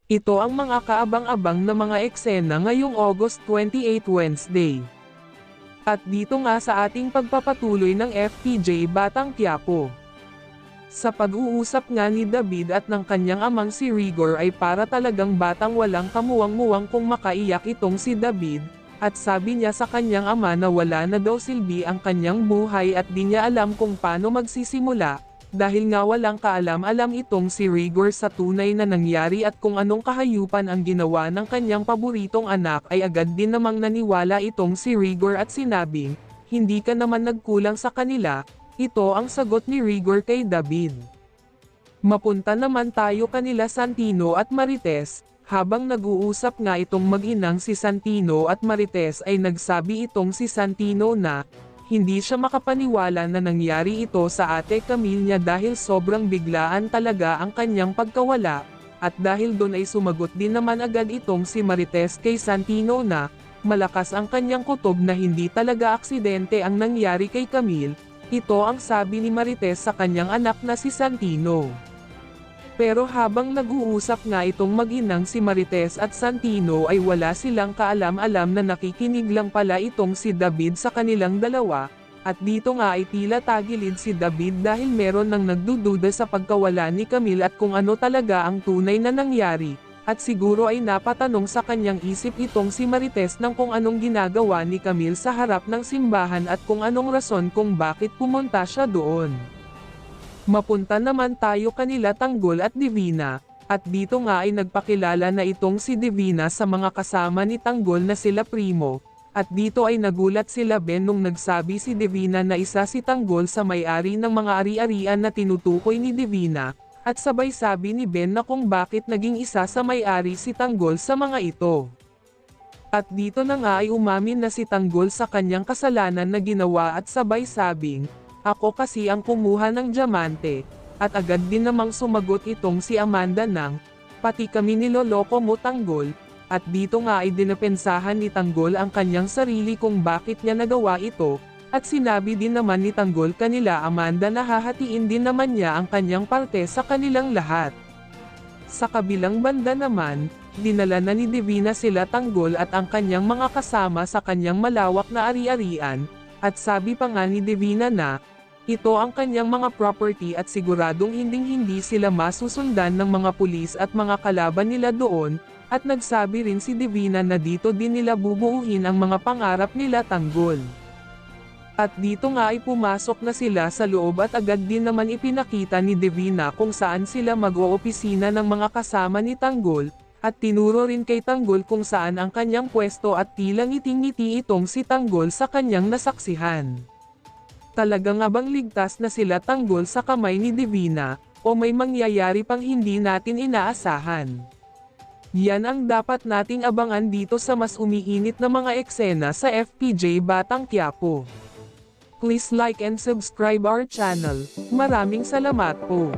Ito ang mga kaabang-abang na mga eksena ngayong August 28 Wednesday. At dito nga sa ating pagpapatuloy ng FPJ Batang Quiapo. Sa pag-uusap nga ni David at ng kanyang amang si Rigor ay para talagang batang walang kamuwang-muwang kung makaiyak itong si David, at sabi niya sa kanyang ama na wala na daw silbi ang kanyang buhay at di niya alam kung paano magsisimula, dahil nga walang kaalam-alam itong si Rigor sa tunay na nangyari at kung anong kahayupan ang ginawa ng kanyang paboritong anak ay agad din namang naniwala itong si Rigor at sinabing, hindi ka naman nagkulang sa kanila. Ito ang sagot ni Rigor kay David. Mapunta naman tayo kanila Santino at Marites. Habang nag-uusap nga itong mag-inang si Santino at Marites ay nagsabi itong si Santino na, hindi siya makapaniwala na nangyari ito sa ate Camille niya dahil sobrang biglaan talaga ang kanyang pagkawala, at dahil doon ay sumagot din naman agad itong si Marites kay Santino na, malakas ang kanyang kutob na hindi talaga aksidente ang nangyari kay Camille. Ito ang sabi ni Marites sa kanyang anak na si Santino. Pero habang nag-uusap nga itong mag-inang si Marites at Santino ay wala silang kaalam-alam na nakikinig lang pala itong si David sa kanilang dalawa, at dito nga ay tila tagilid si David dahil meron nang nagdududa sa pagkawala ni Camille at kung ano talaga ang tunay na nangyari. At siguro ay napatanong sa kanyang isip itong si Marites ng kung anong ginagawa ni Camille sa harap ng simbahan at kung anong rason kung bakit pumunta siya doon. Mapunta naman tayo kanila Tanggol at Divina, at dito nga ay nagpakilala na itong si Divina sa mga kasama ni Tanggol na sila Primo, at dito ay nagulat sila Ben nung nagsabi si Divina na isa si Tanggol sa may-ari ng mga ari-arian na tinutukoy ni Divina. At sabay sabi ni Ben na kung bakit naging isa sa may-ari si Tanggol sa mga ito. At dito na nga ay umamin na si Tanggol sa kanyang kasalanan na ginawa at sabay sabing, ako kasi ang kumuha ng diamante, at agad din namang sumagot itong si Amanda ng, pati kami niloloko mo Tanggol, at dito nga ay dinapensahan ni Tanggol ang kanyang sarili kung bakit niya nagawa ito. At sinabi din naman ni Tanggol kanila Amanda na hahatiin din naman niya ang kanyang parte sa kanilang lahat. Sa kabilang banda naman, dinala na ni Divina sila Tanggol at ang kanyang mga kasama sa kanyang malawak na ari-arian, at sabi pa nga ni Divina na, ito ang kanyang mga property at siguradong hinding-hindi sila masusundan ng mga pulis at mga kalaban nila doon, at nagsabi rin si Divina na dito din nila bubuuhin ang mga pangarap nila Tanggol. At dito nga ay pumasok na sila sa loob at agad din naman ipinakita ni Divina kung saan sila mag-oopisina ng mga kasama ni Tanggol, at tinuro rin kay Tanggol kung saan ang kanyang pwesto at tila ngiting-ngiti itong si Tanggol sa kanyang nasaksihan. Talagang abang ligtas na sila Tanggol sa kamay ni Divina, o may mangyayari pang hindi natin inaasahan. Yan ang dapat nating abangan dito sa mas umiinit na mga eksena sa FPJ Batang Quiapo. Please like and subscribe our channel. Maraming salamat po.